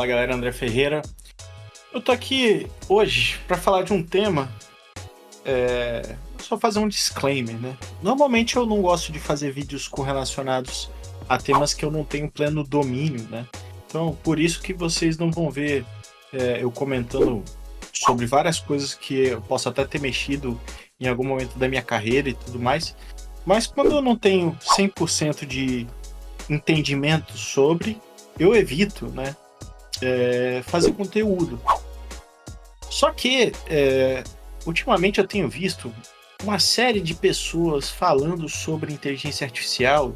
Fala galera, André Ferreira. Eu tô aqui hoje para falar de um tema. Só fazer um disclaimer, né? Normalmente eu não gosto de fazer vídeos correlacionados a temas que eu não tenho pleno domínio, né? Então, por isso que vocês não vão ver eu comentando sobre várias coisas que eu posso até ter mexido em algum momento da minha carreira e tudo mais. Mas quando eu não tenho 100% de entendimento sobre, eu evito, né? Fazer conteúdo. Só que, ultimamente eu tenho visto uma série de pessoas falando sobre inteligência artificial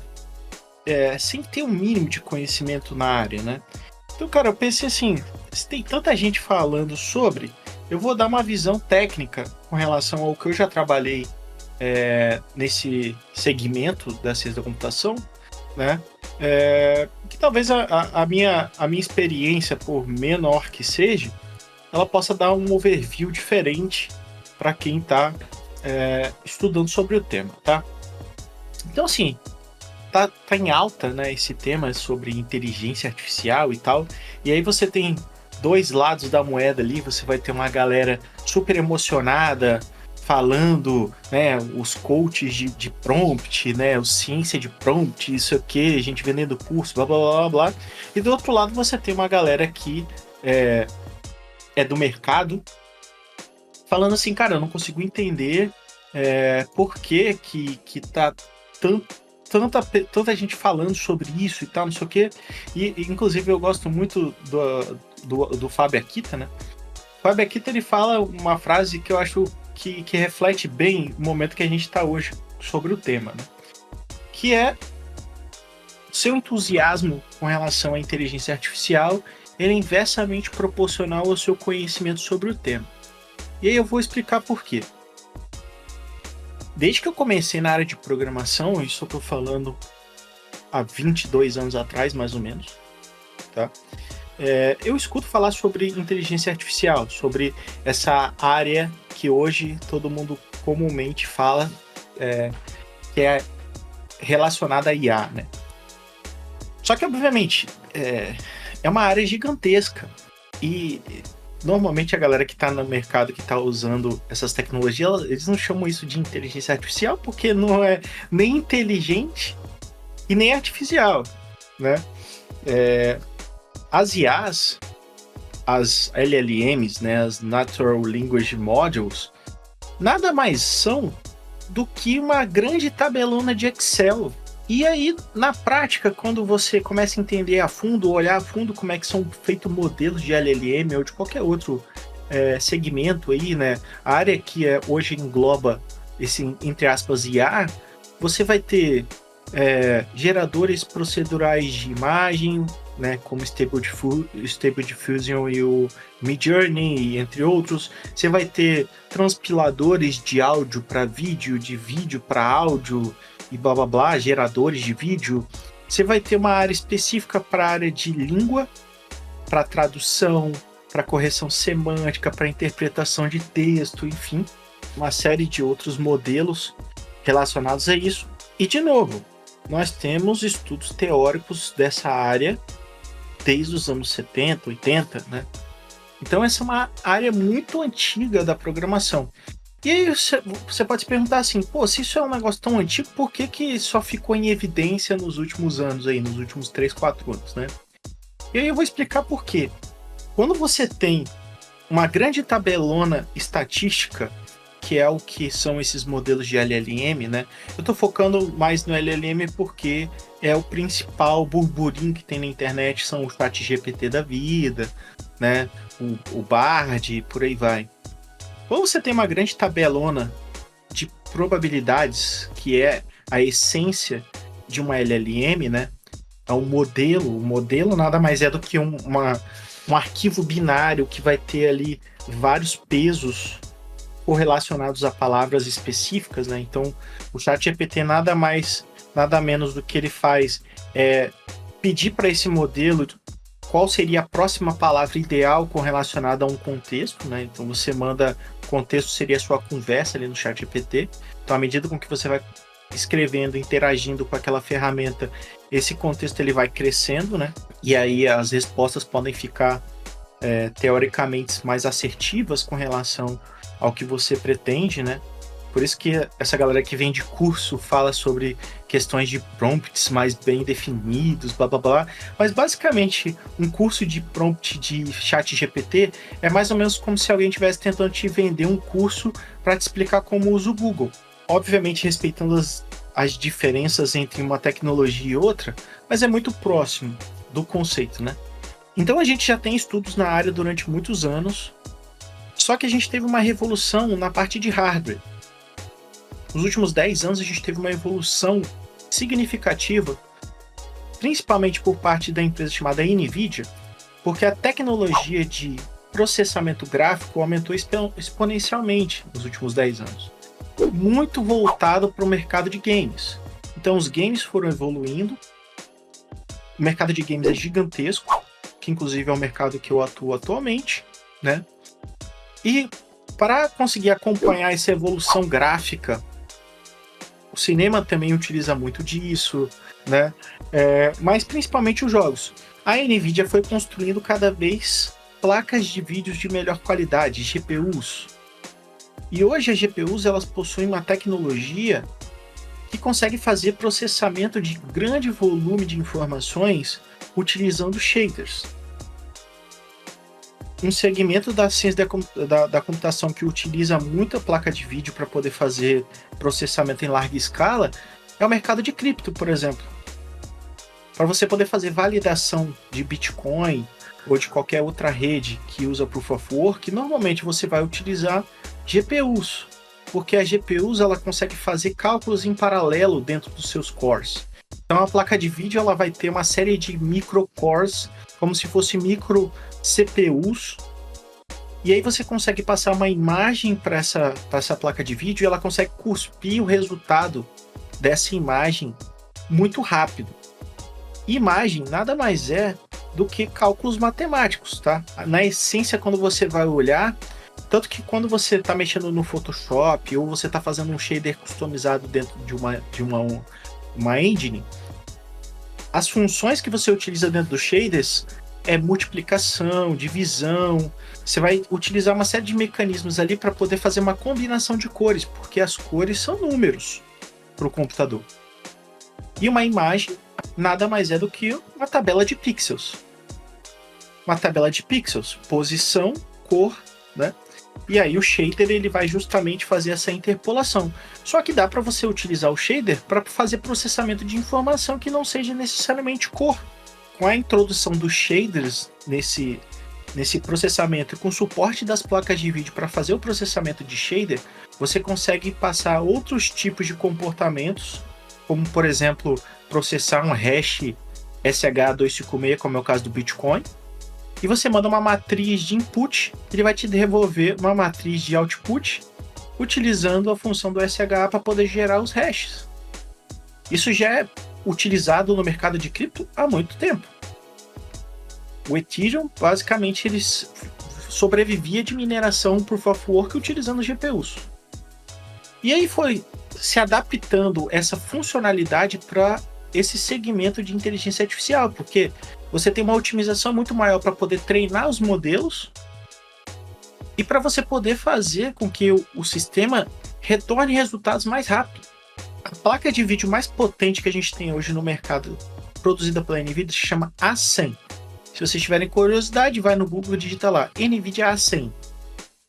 sem ter um mínimo de conhecimento na área, né? Então, cara, eu pensei assim, se tem tanta gente falando sobre, eu vou dar uma visão técnica com relação ao que eu já trabalhei nesse segmento da ciência da computação, né? Que talvez a minha experiência, por menor que seja, ela possa dar um overview diferente para quem está estudando sobre o tema, tá? Então, assim, tá em alta, né, esse tema sobre inteligência artificial e tal, e aí você tem dois lados da moeda ali, você vai ter uma galera super emocionada, falando, né, os coaches de prompt, né, o ciência de prompt, isso aqui, a gente vendendo curso, blá, blá, blá, blá. E do outro lado você tem uma galera que é do mercado, falando assim, cara, eu não consigo entender por que tá tanta gente falando sobre isso e tal, não sei o quê. E inclusive eu gosto muito do Fábio Akita, né? O Fábio Akita, ele fala uma frase que eu acho que reflete bem o momento que a gente está hoje sobre o tema, né? Que é seu entusiasmo com relação à inteligência artificial, ele é inversamente proporcional ao seu conhecimento sobre o tema. E aí eu vou explicar por quê. Desde que eu comecei na área de programação, isso eu estou falando há 22 anos atrás, mais ou menos, tá? Eu escuto falar sobre inteligência artificial, sobre essa área que hoje todo mundo comumente fala que é relacionada a IA, né? Só que, obviamente, é uma área gigantesca e normalmente a galera que está no mercado, que está usando essas tecnologias, eles não chamam isso de inteligência artificial porque não é nem inteligente e nem artificial, né? As IAs, as LLMs, né, as Natural Language Models, nada mais são do que uma grande tabelona de Excel. E aí, na prática, quando você começa a entender a fundo, olhar a fundo como é que são feitos modelos de LLM ou de qualquer outro segmento aí, né, a área que hoje engloba esse, entre aspas, IA, você vai ter geradores procedurais de imagem, né, como Stable Diffusion e o Midjourney, entre outros. Você vai ter transpiladores de áudio para vídeo, de vídeo para áudio e blá blá blá, geradores de vídeo. Você vai ter uma área específica para a área de língua, para tradução, para correção semântica, para interpretação de texto, enfim, uma série de outros modelos relacionados a isso. E, de novo, nós temos estudos teóricos dessa área desde os anos 70, 80, né? Então essa é uma área muito antiga da programação. E aí você pode se perguntar assim, pô, se isso é um negócio tão antigo, por que só ficou em evidência nos últimos anos aí, nos últimos 3, 4 anos, né? E aí eu vou explicar por quê. Quando você tem uma grande tabelona estatística, que é o que são esses modelos de LLM, né? Eu tô focando mais no LLM porque é o principal burburinho que tem na internet, são o ChatGPT da vida, né? O Bard, por aí vai. Quando você tem uma grande tabelona de probabilidades, que é a essência de uma LLM, né? É um modelo. O modelo nada mais é do que um arquivo binário que vai ter ali vários pesos correlacionados a palavras específicas, né? Então, o ChatGPT nada menos do que ele faz é pedir para esse modelo qual seria a próxima palavra ideal correlacionada a um contexto, né? Então, você manda, o contexto seria a sua conversa ali no ChatGPT. Então, à medida com que você vai escrevendo, interagindo com aquela ferramenta, esse contexto ele vai crescendo, né? E aí as respostas podem ficar teoricamente mais assertivas com relação ao que você pretende, né? Por isso que essa galera que vem de curso fala sobre questões de prompts mais bem definidos, blá blá blá. Mas basicamente, um curso de prompt de chat GPT é mais ou menos como se alguém estivesse tentando te vender um curso para te explicar como usa o Google. Obviamente respeitando as diferenças entre uma tecnologia e outra, mas é muito próximo do conceito, né? Então a gente já tem estudos na área durante muitos anos, só que a gente teve uma revolução na parte de hardware. Nos últimos 10 anos a gente teve uma evolução significativa, principalmente por parte da empresa chamada NVIDIA, porque a tecnologia de processamento gráfico aumentou exponencialmente nos últimos 10 anos. Muito voltado para o mercado de games. Então os games foram evoluindo, o mercado de games é gigantesco, que inclusive é o mercado que eu atuo atualmente, né? E para conseguir acompanhar essa evolução gráfica, o cinema também utiliza muito disso, né? Mas principalmente os jogos. A NVIDIA foi construindo cada vez placas de vídeos de melhor qualidade, GPUs. E hoje as GPUs elas possuem uma tecnologia que consegue fazer processamento de grande volume de informações utilizando shaders. Um segmento da ciência da computação que utiliza muita placa de vídeo para poder fazer processamento em larga escala é o mercado de cripto, por exemplo. Para você poder fazer validação de Bitcoin ou de qualquer outra rede que usa Proof of Work, normalmente você vai utilizar GPUs, porque a GPUs ela consegue fazer cálculos em paralelo dentro dos seus cores. Então a placa de vídeo ela vai ter uma série de microcores, como se fosse micro CPUs, e aí você consegue passar uma imagem para essa placa de vídeo e ela consegue cuspir o resultado dessa imagem muito rápido. Imagem nada mais é do que cálculos matemáticos, tá? Na essência, quando você vai olhar, tanto que quando você está mexendo no Photoshop ou você está fazendo um shader customizado dentro de uma engine, as funções que você utiliza dentro dos shaders é multiplicação, divisão. Você vai utilizar uma série de mecanismos ali para poder fazer uma combinação de cores, porque as cores são números para o computador. E uma imagem nada mais é do que uma tabela de pixels. Uma tabela de pixels, posição, cor, né? E aí o shader ele vai justamente fazer essa interpolação. Só que dá para você utilizar o shader para fazer processamento de informação que não seja necessariamente cor. Com a introdução dos shaders nesse processamento e com o suporte das placas de vídeo para fazer o processamento de shader, você consegue passar outros tipos de comportamentos, como por exemplo, processar um hash SH256, como é o caso do Bitcoin, e você manda uma matriz de input, ele vai te devolver uma matriz de output, utilizando a função do SHA para poder gerar os hashes. Isso já é utilizado no mercado de cripto há muito tempo. O Ethereum, basicamente, ele sobrevivia de mineração por Proof of Work utilizando GPUs. E aí foi se adaptando essa funcionalidade para esse segmento de inteligência artificial, porque você tem uma otimização muito maior para poder treinar os modelos e para você poder fazer com que o sistema retorne resultados mais rápido. A placa de vídeo mais potente que a gente tem hoje no mercado, produzida pela NVIDIA, se chama A100. Se vocês tiverem curiosidade, vai no Google e digita lá, NVIDIA A100.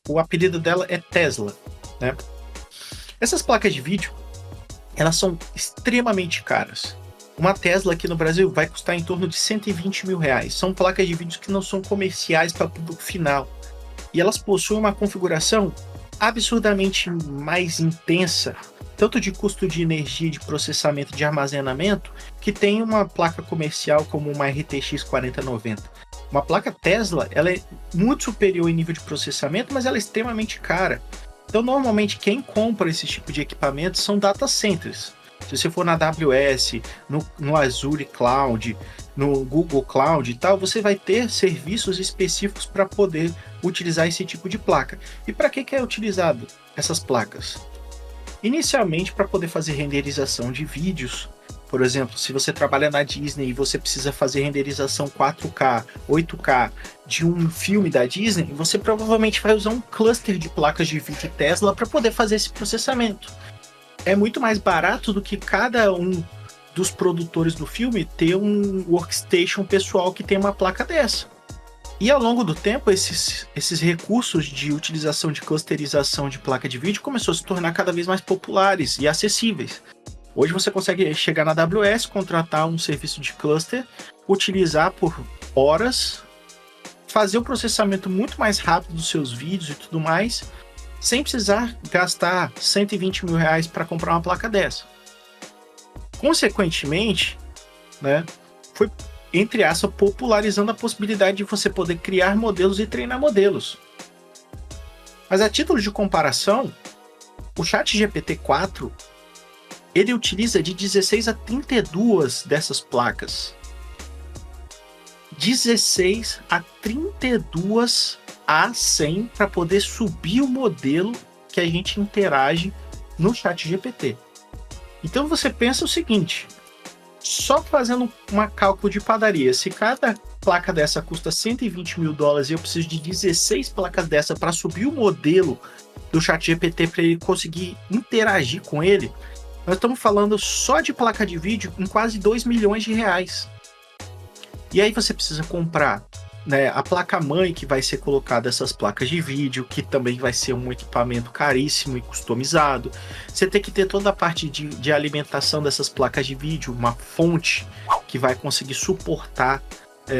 O apelido dela é Tesla, né? Essas placas de vídeo, elas são extremamente caras. Uma Tesla aqui no Brasil vai custar em torno de R$120 mil. São placas de vídeo que não são comerciais para público final. E elas possuem uma configuração absurdamente mais intensa, tanto de custo de energia, de processamento, de armazenamento, que tem uma placa comercial como uma RTX 4090. Uma placa Tesla, ela é muito superior em nível de processamento, mas ela é extremamente cara. Então, normalmente, quem compra esse tipo de equipamento são data centers. Se você for na AWS, no Azure Cloud, no Google Cloud e tal, você vai ter serviços específicos para poder utilizar esse tipo de placa. E para que é utilizado essas placas? Inicialmente, para poder fazer renderização de vídeos, por exemplo, se você trabalha na Disney e você precisa fazer renderização 4K, 8K de um filme da Disney, você provavelmente vai usar um cluster de placas de vídeo Tesla para poder fazer esse processamento. É muito mais barato do que cada um dos produtores do filme ter um workstation pessoal que tem uma placa dessa. E ao longo do tempo, esses recursos de utilização de clusterização de placa de vídeo começou a se tornar cada vez mais populares e acessíveis. Hoje você consegue chegar na AWS, contratar um serviço de cluster, utilizar por horas, fazer o processamento muito mais rápido dos seus vídeos e tudo mais, sem precisar gastar 120 mil reais para comprar uma placa dessa. Consequentemente, né, foi, entre aspas, popularizando a possibilidade de você poder criar modelos e treinar modelos. Mas a título de comparação, o ChatGPT-4 ele utiliza de 16 a 32 dessas placas. 16 a 32 A100 para poder subir o modelo que a gente interage no ChatGPT. Então você pensa o seguinte, só fazendo uma cálculo de padaria, se cada placa dessa custa 120 mil dólares e eu preciso de 16 placas dessa para subir o modelo do ChatGPT para ele conseguir interagir com ele, nós estamos falando só de placa de vídeo em quase 2 milhões de reais. E aí você precisa comprar, né, a placa-mãe que vai ser colocada essas placas de vídeo, que também vai ser um equipamento caríssimo e customizado. Você tem que ter toda a parte de alimentação dessas placas de vídeo, uma fonte que vai conseguir suportar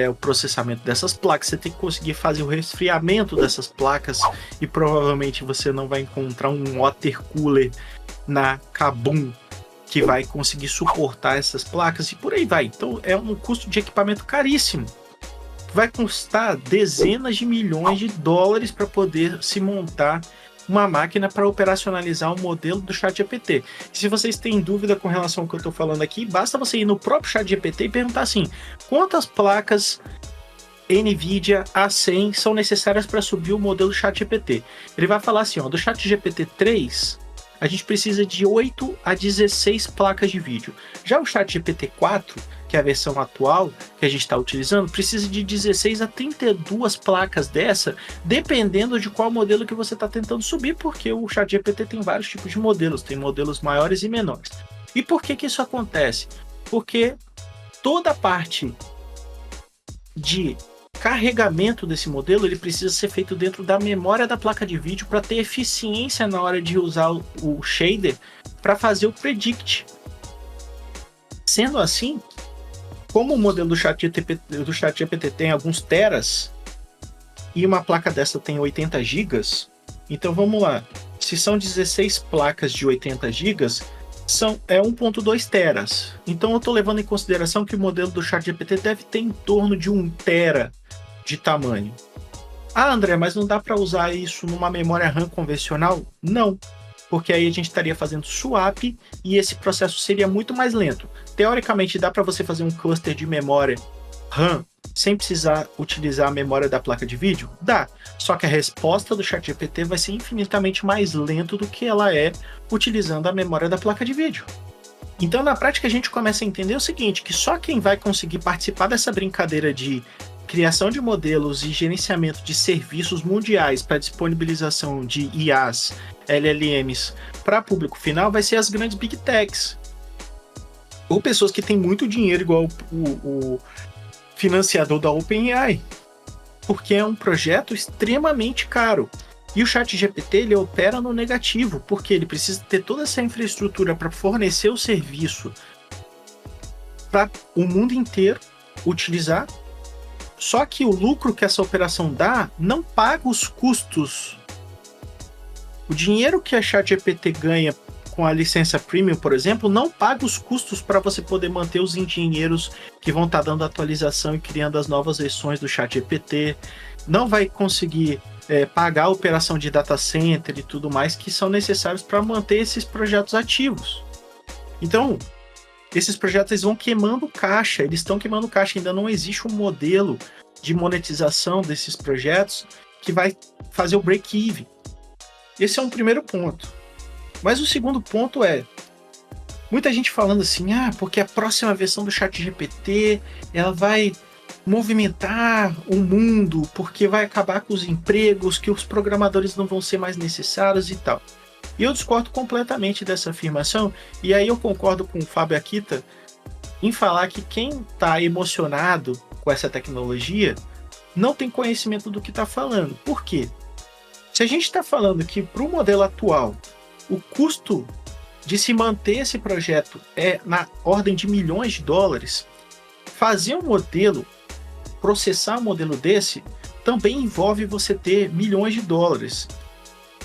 o processamento dessas placas. Você tem que conseguir fazer o resfriamento dessas placas e provavelmente você não vai encontrar um water cooler na Kabum que vai conseguir suportar essas placas e por aí vai. Então é um custo de equipamento caríssimo. Vai custar dezenas de milhões de dólares para poder se montar uma máquina para operacionalizar o modelo do ChatGPT. Se vocês têm dúvida com relação ao que eu estou falando aqui, basta você ir no próprio ChatGPT e perguntar assim, quantas placas NVIDIA A100 são necessárias para subir o modelo ChatGPT? Ele vai falar assim, ó, do ChatGPT 3, a gente precisa de 8 a 16 placas de vídeo. Já o ChatGPT 4, que é a versão atual que a gente está utilizando, precisa de 16 a 32 placas dessa, dependendo de qual modelo que você está tentando subir, porque o ChatGPT tem vários tipos de modelos, tem modelos maiores e menores. E por que isso acontece? Porque toda a parte de carregamento desse modelo ele precisa ser feito dentro da memória da placa de vídeo para ter eficiência na hora de usar o shader para fazer o predict. Sendo assim, como o modelo do ChatGPT tem alguns teras e uma placa dessa tem 80 gigas, então vamos lá, se são 16 placas de 80 gigas, é 1.2 teras. Então eu estou levando em consideração que o modelo do ChatGPT deve ter em torno de 1 tera de tamanho. Ah, André, mas não dá para usar isso numa memória RAM convencional? Não, porque aí a gente estaria fazendo swap e esse processo seria muito mais lento. Teoricamente dá para você fazer um cluster de memória RAM sem precisar utilizar a memória da placa de vídeo? Dá, só que a resposta do ChatGPT vai ser infinitamente mais lento do que ela é utilizando a memória da placa de vídeo. Então na prática a gente começa a entender o seguinte, que só quem vai conseguir participar dessa brincadeira de criação de modelos e gerenciamento de serviços mundiais para disponibilização de IAs, LLMs para público final vai ser as grandes Big Techs. Ou pessoas que têm muito dinheiro, igual o financiador da OpenAI. Porque é um projeto extremamente caro. E o ChatGPT ele opera no negativo, porque ele precisa ter toda essa infraestrutura para fornecer o serviço para o mundo inteiro utilizar. Só que o lucro que essa operação dá não paga os custos. O dinheiro que a ChatGPT ganha com a licença Premium, por exemplo, não paga os custos para você poder manter os engenheiros que vão estar dando atualização e criando as novas versões do ChatGPT. Não vai conseguir pagar a operação de data center e tudo mais que são necessários para manter esses projetos ativos. Então, esses projetos eles vão queimando caixa, eles estão queimando caixa, ainda não existe um modelo de monetização desses projetos que vai fazer o break-even. Esse é um primeiro ponto. Mas o segundo ponto é, muita gente falando assim, porque a próxima versão do ChatGPT, ela vai movimentar o mundo, porque vai acabar com os empregos, que os programadores não vão ser mais necessários e tal. E eu discordo completamente dessa afirmação, e aí eu concordo com o Fábio Akita em falar que quem está emocionado com essa tecnologia não tem conhecimento do que está falando. Por quê? Se a gente está falando que para o modelo atual, o custo de se manter esse projeto é na ordem de milhões de dólares, fazer um modelo, processar um modelo desse, também envolve você ter milhões de dólares.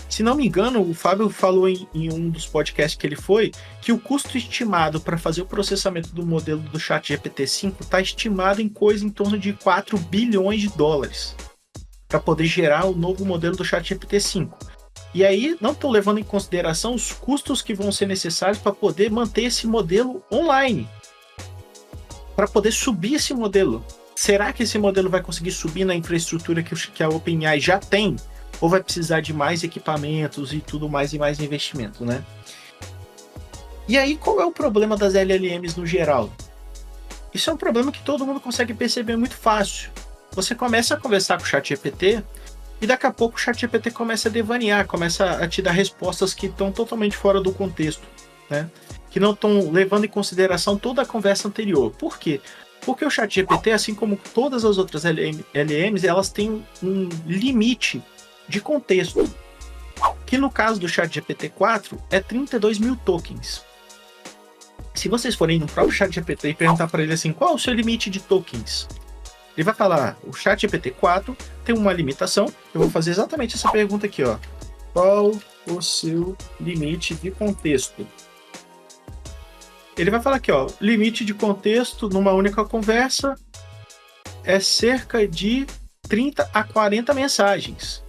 Se não me engano, o Fábio falou em um dos podcasts que ele foi, que o custo estimado para fazer o processamento do modelo do ChatGPT-5 está estimado em coisa em torno de 4 bilhões de dólares para poder gerar o novo modelo do ChatGPT-5. E aí não estou levando em consideração os custos que vão ser necessários para poder manter esse modelo online, para poder subir esse modelo. Será que esse modelo vai conseguir subir na infraestrutura que a OpenAI já tem? Ou vai precisar de mais equipamentos e tudo mais e mais investimento, né? E aí, qual é o problema das LLMs no geral? Isso é um problema que todo mundo consegue perceber muito fácil. Você começa a conversar com o ChatGPT e daqui a pouco o ChatGPT começa a devanear, começa a te dar respostas que estão totalmente fora do contexto, né? Que não estão levando em consideração toda a conversa anterior. Por quê? Porque o ChatGPT, assim como todas as outras LLMs, elas têm um limite de contexto, que no caso do ChatGPT-4 é 32 mil tokens. Se vocês forem no próprio ChatGPT e perguntar para ele assim, qual é o seu limite de tokens? Ele vai falar, o ChatGPT-4 tem uma limitação. Eu vou fazer exatamente essa pergunta aqui, ó. Qual o seu limite de contexto? Ele vai falar aqui, ó, limite de contexto numa única conversa é cerca de 30 a 40 mensagens.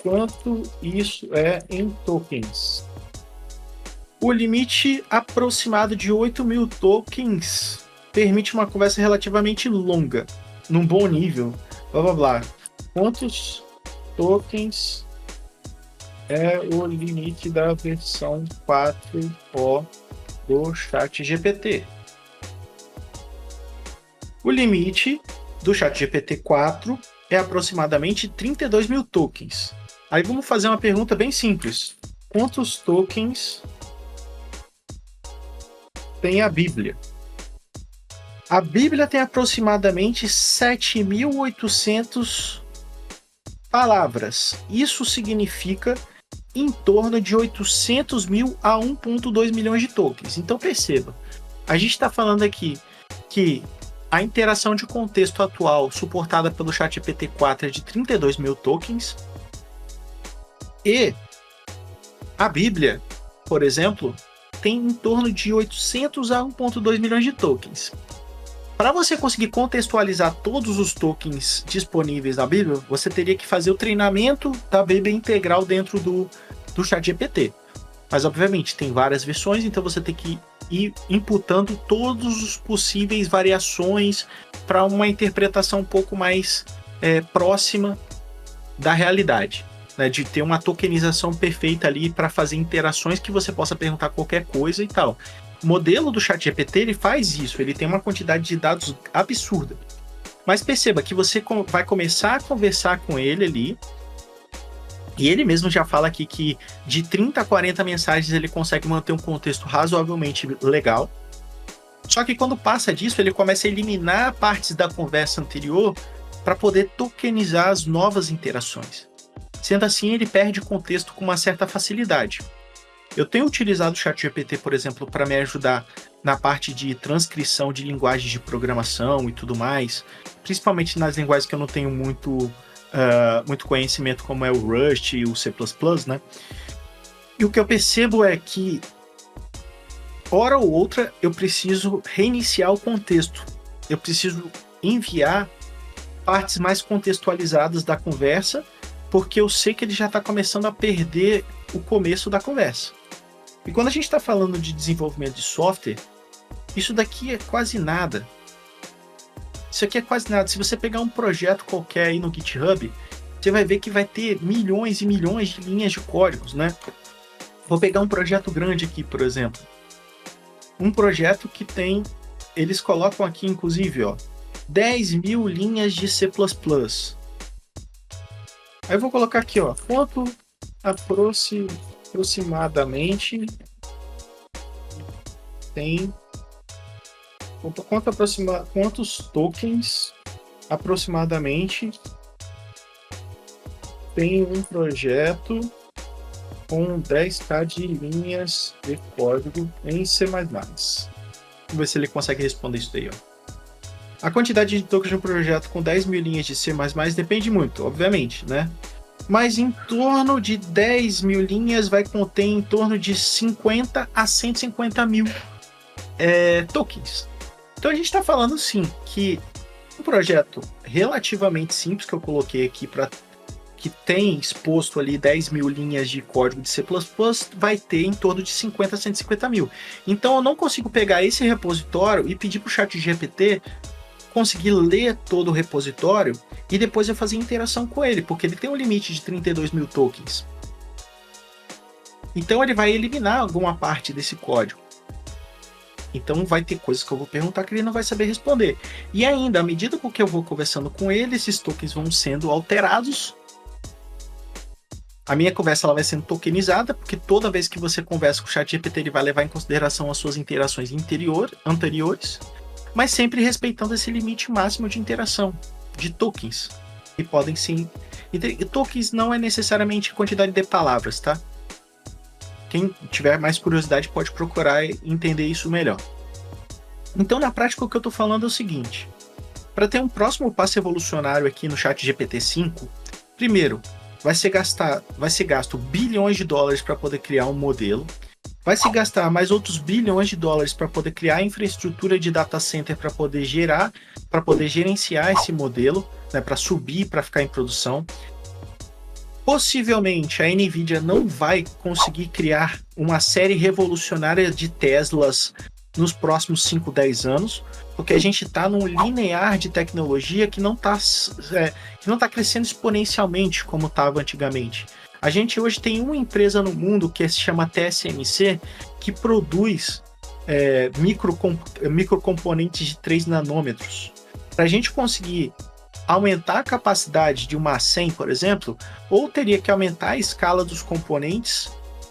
Quanto isso é em tokens? O limite aproximado de 8 mil tokens permite uma conversa relativamente longa, num bom nível, blá blá blá. Quantos tokens é o limite da versão 4.0 do ChatGPT? O limite do ChatGPT 4 é aproximadamente 32 mil tokens. Aí vamos fazer uma pergunta bem simples. Quantos tokens tem a Bíblia? A Bíblia tem aproximadamente 7.800 palavras. Isso significa em torno de 800 mil a 1,2 milhões de tokens. Então perceba, a gente está falando aqui que a interação de contexto atual suportada pelo ChatGPT-4 é de 32 mil tokens. E a Bíblia, por exemplo, tem em torno de 800 a 1,2 milhões de tokens. Para você conseguir contextualizar todos os tokens disponíveis na Bíblia, você teria que fazer o treinamento da Bíblia integral dentro do ChatGPT. Mas, obviamente, tem várias versões, então você tem que ir imputando todos os possíveis variações para uma interpretação um pouco mais próxima da realidade, né? De ter uma tokenização perfeita ali para fazer interações que você possa perguntar qualquer coisa e tal. O modelo do ChatGPT, ele faz isso, ele tem uma quantidade de dados absurda. Mas perceba que você vai começar a conversar com ele ali, e ele mesmo já fala aqui que de 30 a 40 mensagens ele consegue manter um contexto razoavelmente legal. Só que quando passa disso, ele começa a eliminar partes da conversa anterior para poder tokenizar as novas interações. Sendo assim, ele perde contexto com uma certa facilidade. Eu tenho utilizado o ChatGPT, por exemplo, para me ajudar na parte de transcrição de linguagens de programação e tudo mais, principalmente nas linguagens que eu não tenho muito conhecimento, como é o Rust e o C++, né? E o que eu percebo é que, hora ou outra, eu preciso reiniciar o contexto. Eu preciso enviar partes mais contextualizadas da conversa, porque eu sei que ele já está começando a perder o começo da conversa. E quando a gente está falando de desenvolvimento de software, isso daqui é quase nada. Isso aqui é quase nada. Se você pegar um projeto qualquer aí no GitHub, você vai ver que vai ter milhões e milhões de linhas de códigos, né? Vou pegar um projeto grande aqui, por exemplo. Um projeto que tem, eles colocam aqui, inclusive, ó, 10 mil linhas de C++. Aí eu vou colocar aqui, ó, quanto aproximadamente tem, quantos tokens aproximadamente tem um projeto com 10k de linhas de código em C++. Vamos ver se ele consegue responder isso daí, ó. A quantidade de tokens de um projeto com 10 mil linhas de C++ depende muito, obviamente, né? Mas em torno de 10 mil linhas vai conter em torno de 50 a 150 mil tokens. Então a gente está falando sim que um projeto relativamente simples que eu coloquei aqui para que tem exposto ali 10 mil linhas de código de C++, vai ter em torno de 50 a 150 mil. Então eu não consigo pegar esse repositório e pedir para o ChatGPT conseguir ler todo o repositório e depois eu fazer interação com ele, porque ele tem um limite de 32 mil tokens. Então ele vai eliminar alguma parte desse código. Então vai ter coisas que eu vou perguntar que ele não vai saber responder. E ainda, à medida que eu vou conversando com ele, esses tokens vão sendo alterados. A minha conversa ela vai sendo tokenizada, porque toda vez que você conversa com o ChatGPT, ele vai levar em consideração as suas interações anteriores, mas sempre respeitando esse limite máximo de interação, de tokens. E podem sim. E tokens não é necessariamente quantidade de palavras, tá? Quem tiver mais curiosidade pode procurar e entender isso melhor. Então, na prática, o que eu estou falando é o seguinte. Para ter um próximo passo evolucionário aqui no ChatGPT-5, primeiro, vai ser gasto bilhões de dólares para poder criar um modelo. Vai se gastar mais outros bilhões de dólares para poder criar infraestrutura de data center para poder gerenciar esse modelo, né, para subir, para ficar em produção. Possivelmente a NVIDIA não vai conseguir criar uma série revolucionária de Teslas nos próximos 5, 10 anos, porque a gente está num linear de tecnologia que não está crescendo exponencialmente como estava antigamente. A gente hoje tem uma empresa no mundo que se chama TSMC, que produz microcomponentes de 3 nanômetros. Para a gente conseguir aumentar a capacidade de uma 100, por exemplo, ou teria que aumentar a escala dos componentes,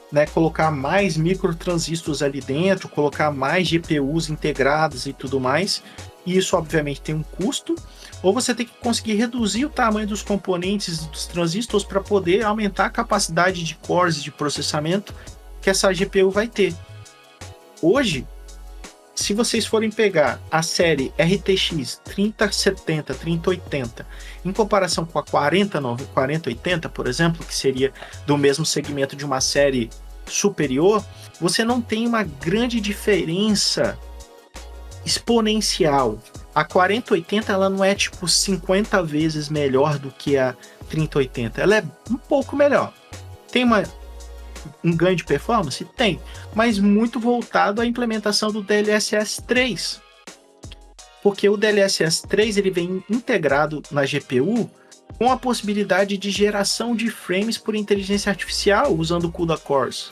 né, colocar mais microtransistores ali dentro, colocar mais GPUs integradas e tudo mais, e isso obviamente tem um custo, ou você tem que conseguir reduzir o tamanho dos componentes dos transistores para poder aumentar a capacidade de cores de processamento que essa GPU vai ter. Hoje, se vocês forem pegar a série RTX 3070, 3080, em comparação com a 4080, por exemplo, que seria do mesmo segmento de uma série superior, você não tem uma grande diferença exponencial. A 4080 ela não é tipo 50 vezes melhor do que a 3080, ela é um pouco melhor. Tem um ganho de performance? Tem, mas muito voltado à implementação do DLSS 3. Porque o DLSS 3 ele vem integrado na GPU com a possibilidade de geração de frames por inteligência artificial usando o CUDA cores.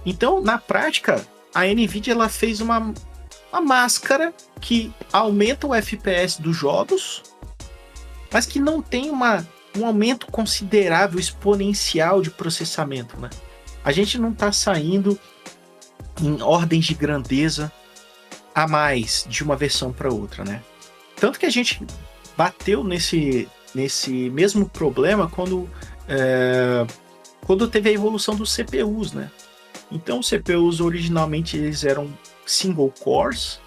Então, na prática, a NVIDIA ela fez uma máscara que aumenta o FPS dos jogos, mas que não tem um aumento considerável, exponencial de processamento, né? A gente não está saindo em ordens de grandeza a mais de uma versão para outra, né? Tanto que a gente bateu nesse mesmo problema quando teve a evolução dos CPUs, né? Então, os CPUs originalmente eles eram single cores.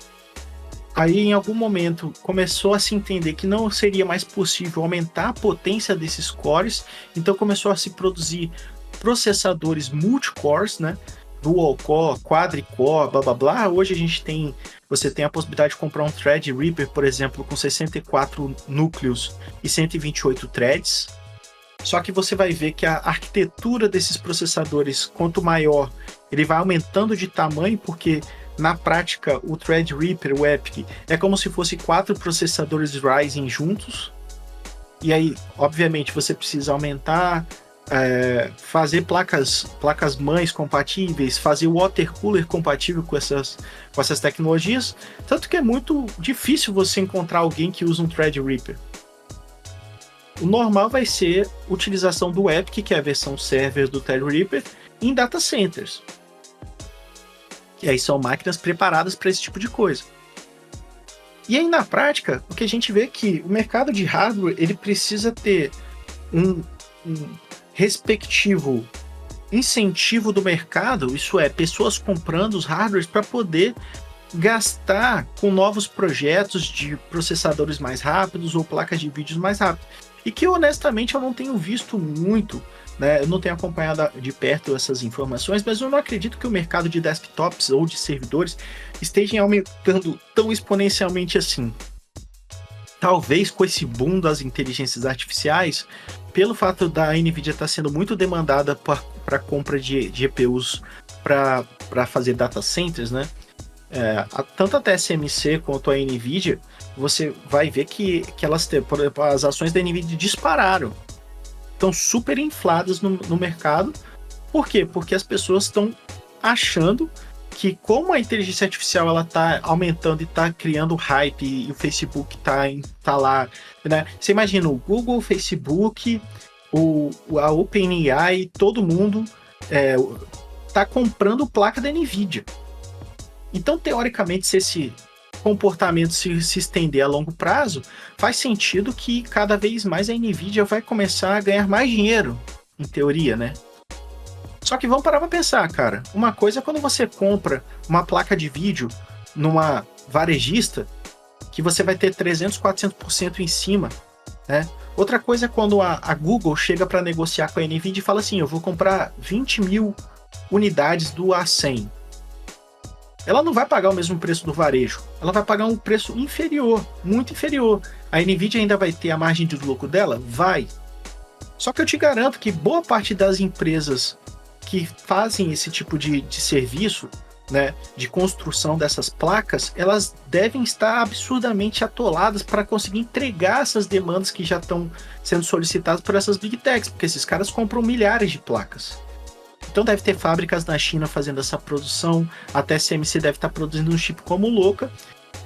Aí, em algum momento, começou a se entender que não seria mais possível aumentar a potência desses cores, então começou a se produzir processadores multicores, né? Dual core, quadricore, blá blá blá. Hoje você tem a possibilidade de comprar um Threadripper, por exemplo, com 64 núcleos e 128 threads. Só que você vai ver que a arquitetura desses processadores, quanto maior, ele vai aumentando de tamanho, porque na prática o Threadripper, o EPYC, é como se fosse 4 processadores Ryzen juntos. E aí, obviamente, você precisa aumentar, fazer placas mães compatíveis, fazer water cooler compatível com essas tecnologias. Tanto que é muito difícil você encontrar alguém que usa um Threadripper. O normal vai ser a utilização do Epic, que é a versão server do Threadripper, em data centers. E aí são máquinas preparadas para esse tipo de coisa. E aí, na prática, o que a gente vê é que o mercado de hardware ele precisa ter um respectivo incentivo do mercado, isso é, pessoas comprando os hardwares para poder gastar com novos projetos de processadores mais rápidos ou placas de vídeos mais rápidas. E que, honestamente, eu não tenho visto muito, né? Eu não tenho acompanhado de perto essas informações, mas eu não acredito que o mercado de desktops ou de servidores esteja aumentando tão exponencialmente assim. Talvez com esse boom das inteligências artificiais, pelo fato da NVIDIA estar sendo muito demandada para compra de GPUs para fazer data centers, né? Tanto a TSMC quanto a NVIDIA, você vai ver que elas têm, por exemplo, as ações da NVIDIA dispararam. Estão super infladas no mercado. Por quê? Porque as pessoas estão achando que como a inteligência artificial ela está aumentando e está criando hype e o Facebook tá lá, né? Você imagina o Google, o Facebook, a OpenAI, todo mundo tá comprando placa da NVIDIA. Então, teoricamente, se esse comportamento se estender a longo prazo, faz sentido que cada vez mais a NVIDIA vai começar a ganhar mais dinheiro, em teoria, né? Só que vamos parar pra pensar, cara. Uma coisa é quando você compra uma placa de vídeo numa varejista, que você vai ter 300, 400% em cima, né? Outra coisa é quando a Google chega para negociar com a NVIDIA e fala assim, eu vou comprar 20 mil unidades do A100. Ela não vai pagar o mesmo preço do varejo, ela vai pagar um preço inferior, muito inferior. A NVIDIA ainda vai ter a margem de lucro dela? Vai. Só que eu te garanto que boa parte das empresas que fazem esse tipo de serviço, né, de construção dessas placas, elas devem estar absurdamente atoladas para conseguir entregar essas demandas que já estão sendo solicitadas por essas big techs, porque esses caras compram milhares de placas. Então deve ter fábricas na China fazendo essa produção, a TSMC deve estar produzindo um chip como louca,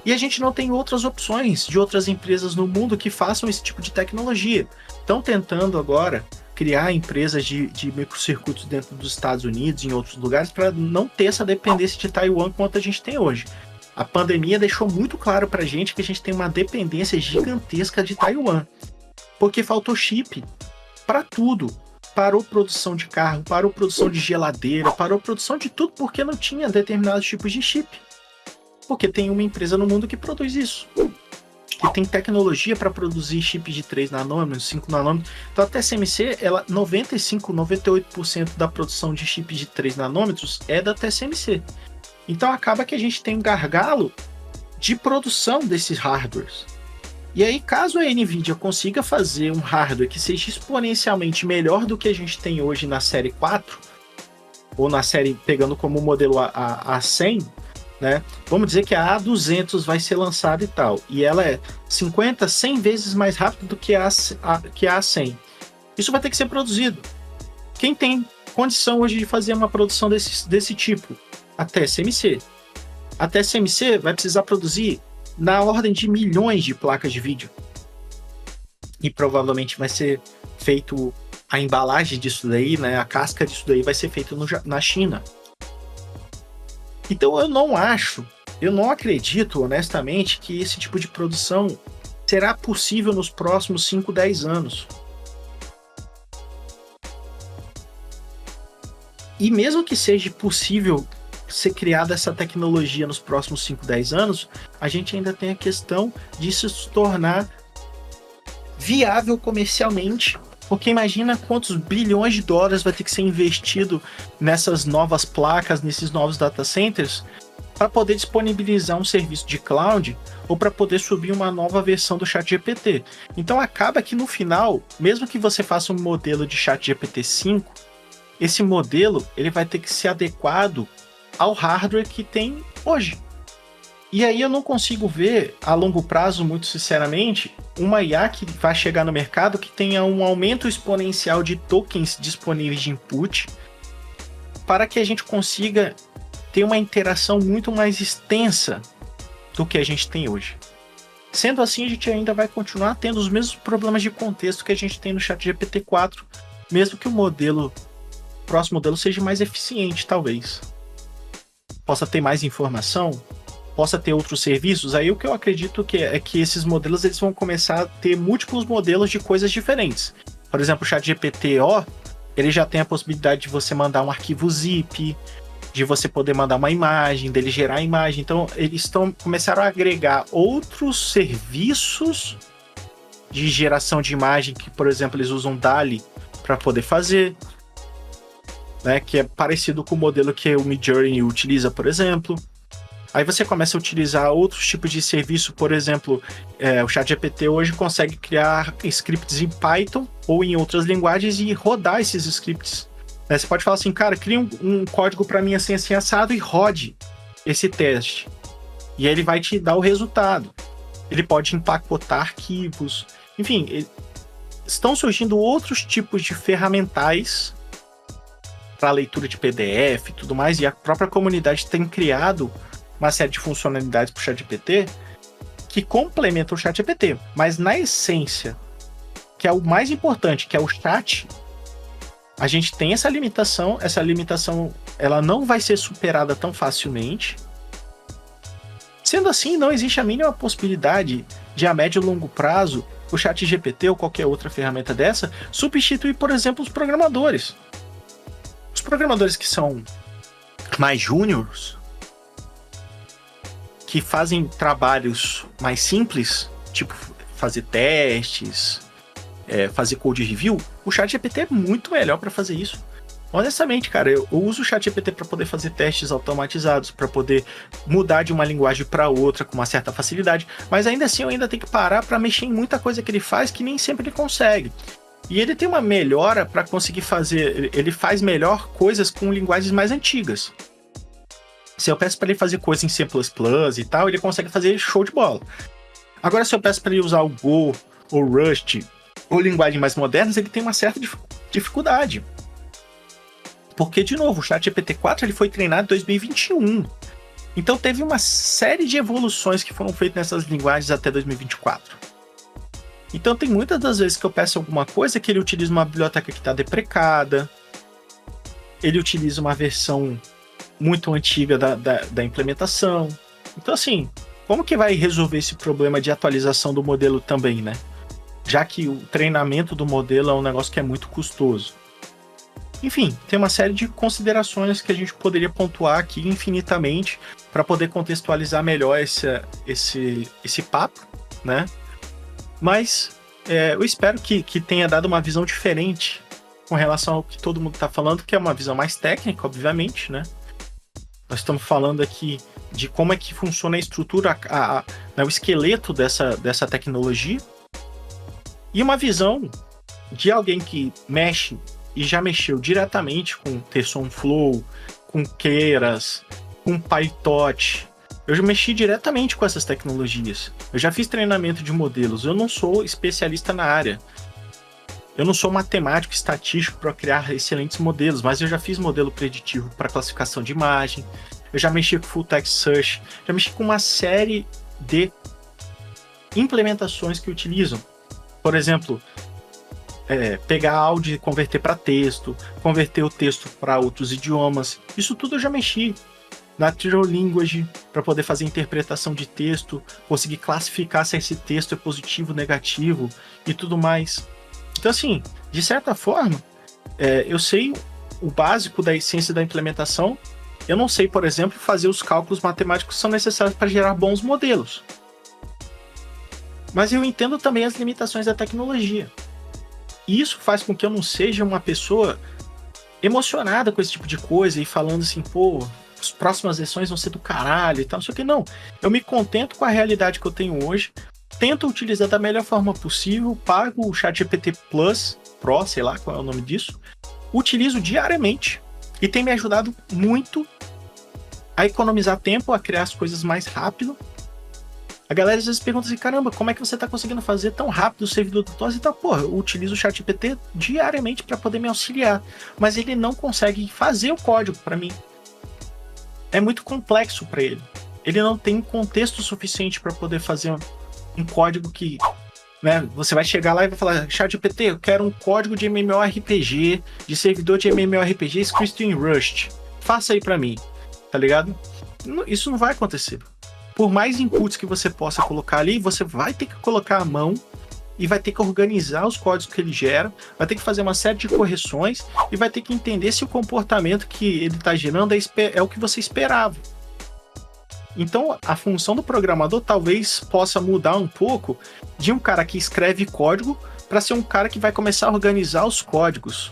e a gente não tem outras opções de outras empresas no mundo que façam esse tipo de tecnologia. Estão tentando agora criar empresas de microcircuitos dentro dos Estados Unidos e em outros lugares para não ter essa dependência de Taiwan quanto a gente tem hoje. A pandemia deixou muito claro para a gente que a gente tem uma dependência gigantesca de Taiwan, porque faltou chip para tudo. Parou produção de carro, parou produção de geladeira, parou produção de tudo porque não tinha determinados tipos de chip. Porque tem uma empresa no mundo que produz isso, que tem tecnologia para produzir chips de 3 nanômetros, 5 nanômetros. Então a TSMC, 95, 98% da produção de chips de 3 nanômetros é da TSMC. Então acaba que a gente tem um gargalo de produção desses hardwares. E aí, caso a NVIDIA consiga fazer um hardware que seja exponencialmente melhor do que a gente tem hoje na série 4, ou na série, pegando como modelo a 100, né? Vamos dizer que a A200 vai ser lançada e tal, e ela é 50, 100 vezes mais rápida do que a A100. Isso vai ter que ser produzido. Quem tem condição hoje de fazer uma produção desse tipo? A TSMC. A TSMC vai precisar produzir na ordem de milhões de placas de vídeo. E provavelmente vai ser feito a embalagem disso daí, né? A casca disso daí vai ser feita na China. Então eu não acredito, honestamente, que esse tipo de produção será possível nos próximos 5, 10 anos. E mesmo que seja possível ser criada essa tecnologia nos próximos 5, 10 anos, a gente ainda tem a questão de se tornar viável comercialmente, porque imagina quantos bilhões de dólares vai ter que ser investido nessas novas placas, nesses novos data centers, para poder disponibilizar um serviço de cloud ou para poder subir uma nova versão do ChatGPT. Então acaba que no final, mesmo que você faça um modelo de ChatGPT 5, esse modelo ele vai ter que ser adequado ao hardware que tem hoje. E aí eu não consigo ver, a longo prazo, muito sinceramente, uma IA que vai chegar no mercado que tenha um aumento exponencial de tokens disponíveis de input para que a gente consiga ter uma interação muito mais extensa do que a gente tem hoje. Sendo assim, a gente ainda vai continuar tendo os mesmos problemas de contexto que a gente tem no ChatGPT 4, mesmo que o próximo modelo seja mais eficiente, talvez. Possa ter mais informação, possa ter outros serviços. Aí o que eu acredito é que esses modelos eles vão começar a ter múltiplos modelos de coisas diferentes. Por exemplo, o ChatGPT-O, ele já tem a possibilidade de você mandar um arquivo zip, de você poder mandar uma imagem, dele gerar a imagem. Então, eles começaram a agregar outros serviços de geração de imagem que, por exemplo, eles usam DALL-E para poder fazer, né? Que é parecido com o modelo que o Midjourney utiliza, por exemplo. Aí você começa a utilizar outros tipos de serviço, por exemplo, o ChatGPT hoje consegue criar scripts em Python ou em outras linguagens e rodar esses scripts. Você pode falar assim, cara, cria um código para mim assim assado e rode esse teste. E aí ele vai te dar o resultado. Ele pode empacotar arquivos. Enfim, estão surgindo outros tipos de ferramentais para leitura de PDF e tudo mais. E a própria comunidade tem criado uma série de funcionalidades para o ChatGPT que complementam o ChatGPT. Mas na essência, que é o mais importante, que é o chat, a gente tem essa limitação ela não vai ser superada tão facilmente. Sendo assim, não existe a mínima possibilidade de, a médio e longo prazo, o ChatGPT ou qualquer outra ferramenta dessa substituir, por exemplo, os programadores. Os programadores que são mais júniors, que fazem trabalhos mais simples, tipo fazer testes, fazer code review, o ChatGPT é muito melhor para fazer isso. Honestamente, cara, eu uso o ChatGPT para poder fazer testes automatizados, para poder mudar de uma linguagem para outra com uma certa facilidade, mas ainda assim eu ainda tenho que parar para mexer em muita coisa que ele faz que nem sempre ele consegue. E ele tem uma melhora para conseguir fazer, ele faz melhor coisas com linguagens mais antigas. Se eu peço para ele fazer coisa em C++ e tal, ele consegue fazer show de bola. Agora, se eu peço para ele usar o Go ou Rust ou linguagens mais modernas, ele tem uma certa dificuldade. Porque, de novo, o ChatGPT 4 ele foi treinado em 2021. Então, teve uma série de evoluções que foram feitas nessas linguagens até 2024. Então, tem muitas das vezes que eu peço alguma coisa que ele utiliza uma biblioteca que está deprecada, ele utiliza uma versão muito antiga da implementação. Então, assim, como que vai resolver esse problema de atualização do modelo também, né? Já que o treinamento do modelo é um negócio que é muito custoso. Enfim, tem uma série de considerações que a gente poderia pontuar aqui infinitamente para poder contextualizar melhor esse papo, né? Mas eu espero que tenha dado uma visão diferente com relação ao que todo mundo está falando, que é uma visão mais técnica, obviamente, né? Nós estamos falando aqui de como é que funciona a estrutura, o esqueleto dessa tecnologia. E uma visão de alguém que mexe e já mexeu diretamente com TensorFlow, com Keras, com PyTorch. Eu já mexi diretamente com essas tecnologias. Eu já fiz treinamento de modelos. Eu não sou especialista na área. Eu não sou matemático, estatístico para criar excelentes modelos, mas eu já fiz modelo preditivo para classificação de imagem, eu já mexi com Full Text Search, já mexi com uma série de implementações que utilizam. Por exemplo, pegar áudio e converter para texto, converter o texto para outros idiomas. Isso tudo eu já mexi. Natural Language, para poder fazer interpretação de texto, conseguir classificar se esse texto é positivo, negativo e tudo mais. Então, assim, de certa forma, eu sei o básico da essência da implementação. Eu não sei, por exemplo, fazer os cálculos matemáticos que são necessários para gerar bons modelos. Mas eu entendo também as limitações da tecnologia. E isso faz com que eu não seja uma pessoa emocionada com esse tipo de coisa e falando assim, pô, as próximas versões vão ser do caralho e tal, não sei o que. Não, eu me contento com a realidade que eu tenho hoje, tento utilizar da melhor forma possível, pago o ChatGPT Plus, Pro, sei lá qual é o nome disso, utilizo diariamente e tem me ajudado muito a economizar tempo, a criar as coisas mais rápido. A galera às vezes pergunta assim, caramba, como é que você tá conseguindo fazer tão rápido o servidor do TOS? E tá, porra, eu utilizo o ChatGPT diariamente para poder me auxiliar, mas ele não consegue fazer o código para mim. É muito complexo para ele. Ele não tem contexto suficiente para poder fazer um código que, né, você vai chegar lá e vai falar, ChatGPT, eu quero um código de MMORPG, de servidor de MMORPG escrito em Rust. Faça aí para mim, tá ligado? Isso não vai acontecer. Por mais inputs que você possa colocar ali, você vai ter que colocar a mão e vai ter que organizar os códigos que ele gera, vai ter que fazer uma série de correções e vai ter que entender se o comportamento que ele está gerando é o que você esperava. Então, a função do programador talvez possa mudar um pouco de um cara que escreve código para ser um cara que vai começar a organizar os códigos.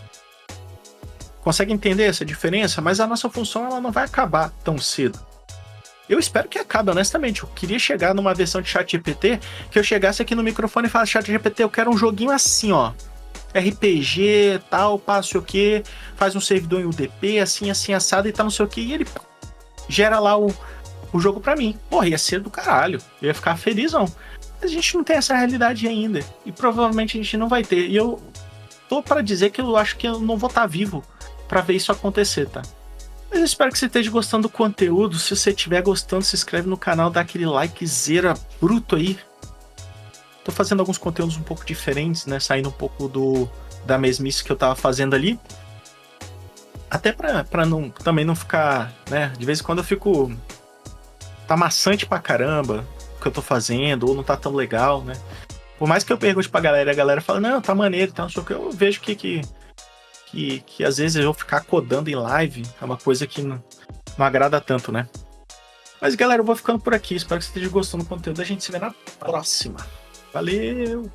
Consegue entender essa diferença? Mas a nossa função ela não vai acabar tão cedo. Eu espero que acabe, honestamente. Eu queria chegar numa versão de ChatGPT que eu chegasse aqui no microfone e falasse, ChatGPT, eu quero um joguinho assim, ó. RPG, tal, pá, não sei o que, faz um servidor em UDP, assim, assado e tal, não sei o que, e ele gera lá o jogo pra mim. Porra, ia ser do caralho. Eu ia ficar felizão. Mas a gente não tem essa realidade ainda. E provavelmente a gente não vai ter. E eu tô pra dizer que eu acho que eu não vou estar vivo pra ver isso acontecer, tá? Mas eu espero que você esteja gostando do conteúdo. Se você estiver gostando, se inscreve no canal, dá aquele likezera bruto aí. Tô fazendo alguns conteúdos um pouco diferentes, né? Saindo um pouco da mesmice que eu tava fazendo ali. Até pra também não ficar, né? De vez em quando eu fico... Tá maçante pra caramba o que eu tô fazendo, ou não tá tão legal, né? Por mais que eu pergunte pra galera, a galera fala, não, tá maneiro e tal, não sei o que. Eu vejo que às vezes eu vou ficar codando em live é uma coisa que não agrada tanto, né? Mas galera, eu vou ficando por aqui. Espero que você esteja gostando do conteúdo. A gente se vê na próxima. Valeu!